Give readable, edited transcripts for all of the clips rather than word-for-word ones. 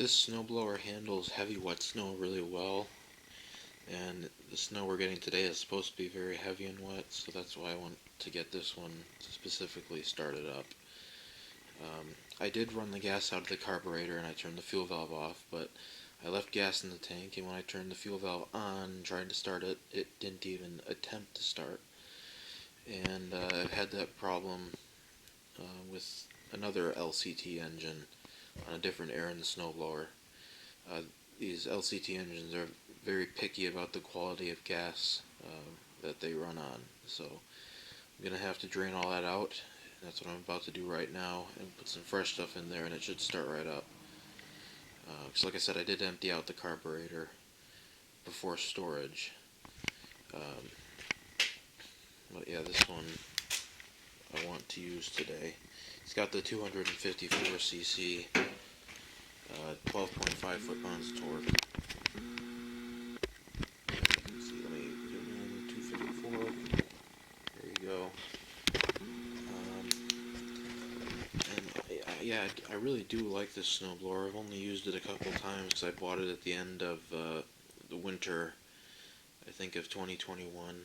This snowblower handles heavy wet snow really well, and the snow we're getting today is supposed to be very heavy and wet, so that's why I want to get this one specifically started up. I did run the gas out of the carburetor and I turned the fuel valve off, but I left gas in the tank, and when I turned the fuel valve on and tried to start it, it didn't even attempt to start. And I've had that problem with another LCT engine on a different Ariens snowblower. These LCT engines are very picky about the quality of gas that they run on, so I'm going to have to drain all that out. That's what I'm about to do right now, and put some fresh stuff in there, and it should start right up. Because like I said, I did empty out the carburetor before storage. But yeah, this one I want to use today. It's got the 254cc, 12.5 foot-pounds torque. Let's see, let me zoom in, 254. There you go. Yeah, I really do like this snowblower. I've only used it a couple times because I bought it at the end of the winter, I think of 2021,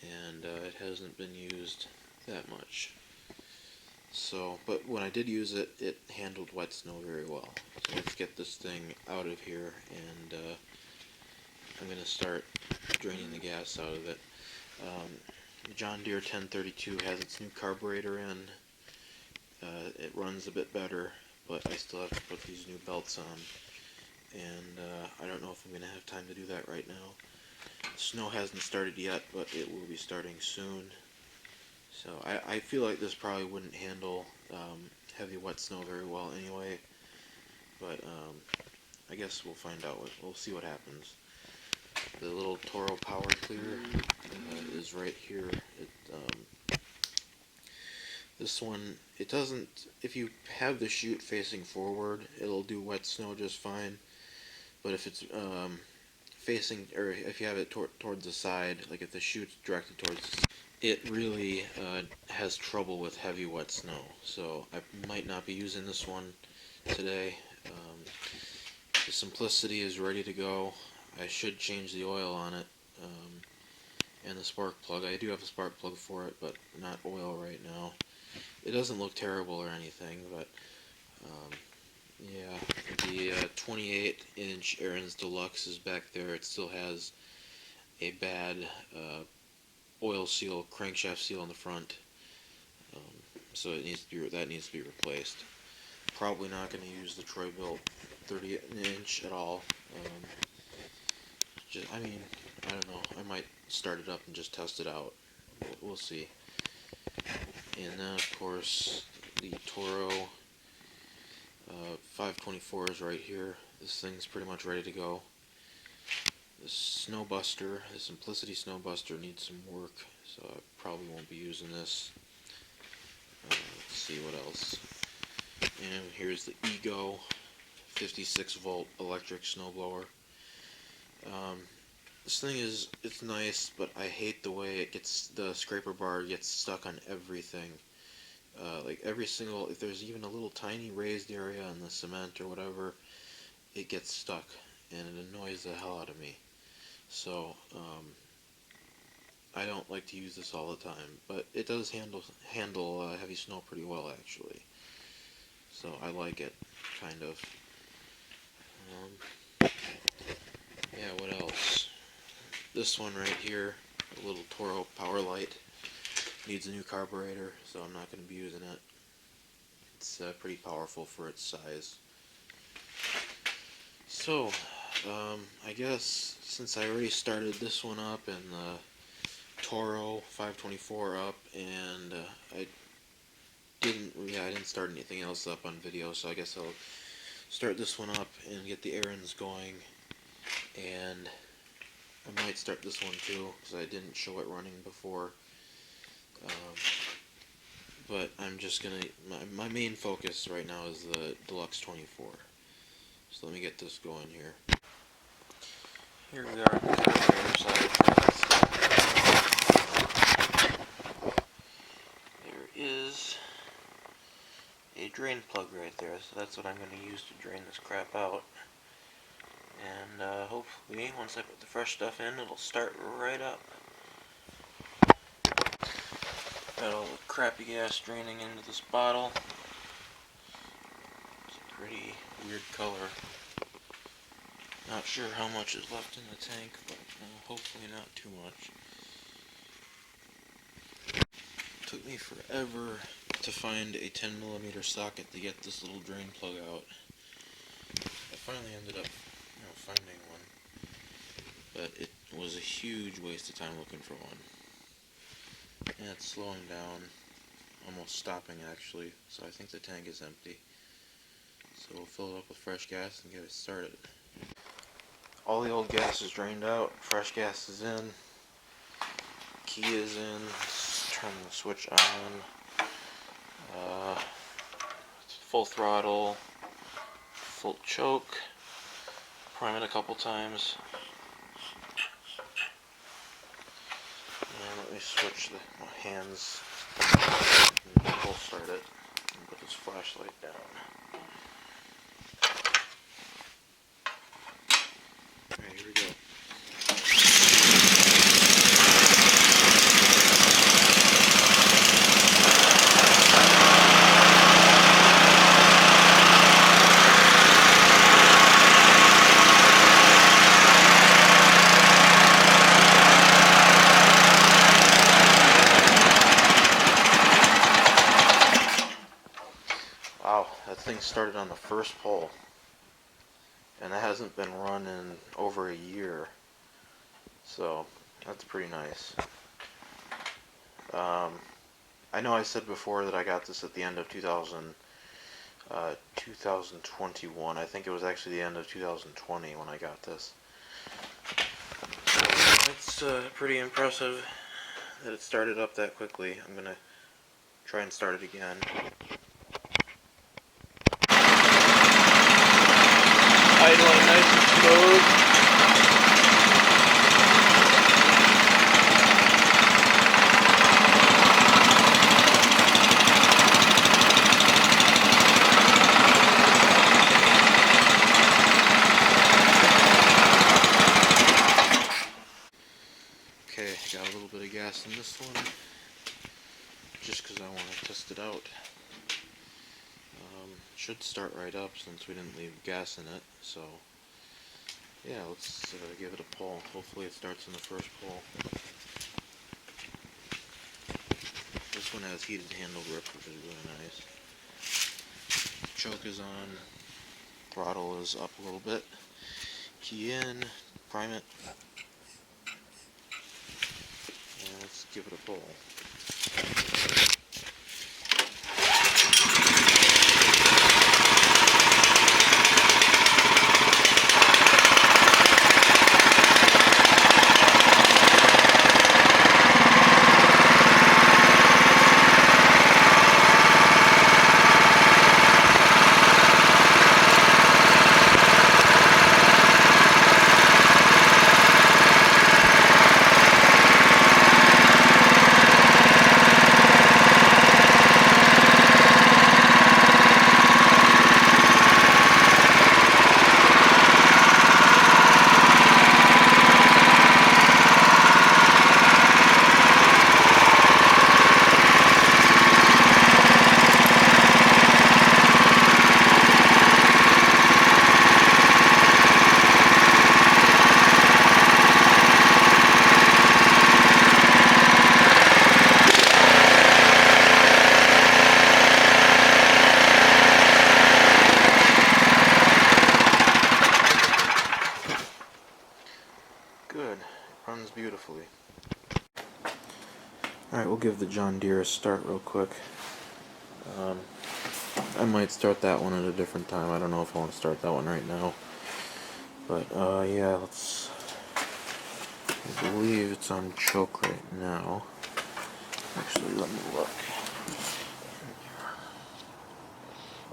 and it hasn't been used that much. So, but when I did use it, it handled wet snow very well. So let's get this thing out of here, and I'm going to start draining the gas out of it. The John Deere 1032 has its new carburetor in. It runs a bit better, but I still have to put these new belts on, and I don't know if I'm going to have time to do that right now. Snow hasn't started yet, but it will be starting soon. So I feel like this probably wouldn't handle heavy wet snow very well anyway, but I guess we'll find out. We'll see what happens. The little Toro power clear is right here. This one, it doesn't, if you have the chute facing forward, it'll do wet snow just fine, but if it's facing, or if you have it towards the side, like if the chute's directed towards the side, it really has trouble with heavy wet snow, so I might not be using this one today. The Simplicity is ready to go. I should change the oil on it, and the spark plug. I do have a spark plug for it, but not oil right now. It doesn't look terrible or anything, but yeah, the 28-inch Ariens Deluxe is back there. It still has a bad oil seal, crankshaft seal on the front, so it needs to be, that needs to be replaced. Probably not going to use the Troy-Bilt 30-inch at all. I mean, I don't know. I might start it up and just test it out. We'll see. And then, of course, the Toro 524 is right here. This thing's pretty much ready to go. The Snowbuster, the Simplicity Snowbuster, needs some work, so I probably won't be using this. Let's see what else. And here's the Ego 56-volt electric snowblower. This thing is, it's nice, but I hate the way it gets, the scraper bar gets stuck on everything. Like every single, if there's even a little tiny raised area on the cement or whatever, it gets stuck, and it annoys the hell out of me. So, I don't like to use this all the time, but it does handle heavy snow pretty well, actually. So I like it, kind of. Yeah, what else? This one right here, a little Toro Power Light, needs a new carburetor, so I'm not going to be using it. It's pretty powerful for its size. So, I guess since I already started this one up and the Toro 524 up, and I didn't start anything else up on video, so I guess I'll start this one up and get the Ariens going, and I might start this one too, because I didn't show it running before. But I'm just gonna, my main focus right now is the Deluxe 24. So let me get this going here. Here we are on the carburetor side. There is a drain plug right there, so that's what I'm going to use to drain this crap out. And hopefully, once I put the fresh stuff in, it'll start right up. Got all the crappy gas draining into this bottle. It's a pretty weird color. Not sure how much is left in the tank, but hopefully not too much. Took me forever to find a 10mm socket to get this little drain plug out. I finally ended up finding one, but it was a huge waste of time looking for one. And it's slowing down, almost stopping actually, so I think the tank is empty. So we'll fill it up with fresh gas and get it started. All the old gas is drained out, fresh gas is in, key is in. Let's turn the switch on. Full throttle, full choke, prime it a couple times, and let me switch my hands, and we'll start it, and put this flashlight down. Alright, here we go. Wow, that thing started on the first pull, and it hasn't been run in over a year, so that's pretty nice. I know I said before that I got this at the end of 2021. I think it was actually the end of 2020 when I got this. It's pretty impressive that it started up that quickly. I'm gonna try and start it again. Idling nice and smooth. Okay, got a little bit of gas in this one, just because I want to test it out. Should start right up since we didn't leave gas in it, so yeah, let's give it a pull. Hopefully it starts in the first pull. This one has heated handle grip, which is really nice. Choke is on, throttle is up a little bit, key in, prime it, and let's give it a pull. Good. Runs beautifully. Alright, we'll give the John Deere a start real quick. I might start that one at a different time. I don't know if I want to start that one right now. But, yeah, let's... I believe it's on choke right now. Actually, let me look.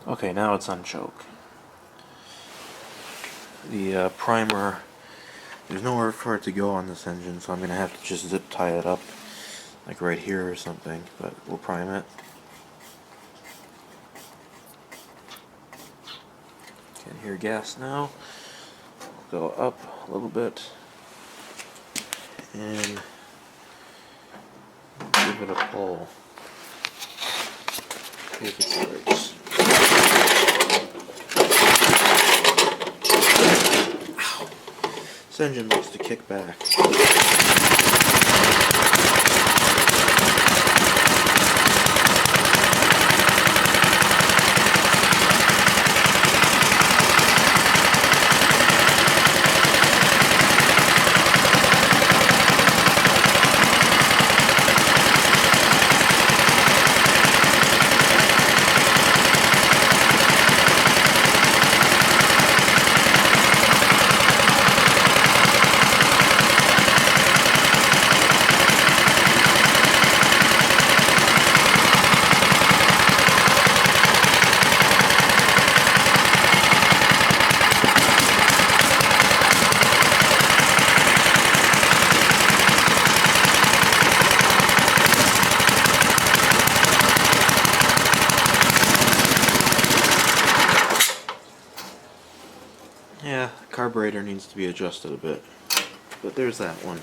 Okay, now it's on choke. The primer... There's nowhere for it to go on this engine, so I'm going to have to just zip tie it up, like right here or something, but we'll prime it. Can hear gas now. Go up a little bit and give it a pull. See if it works. Ow. This engine likes to kick back. Yeah, carburetor needs to be adjusted a bit, but there's that one.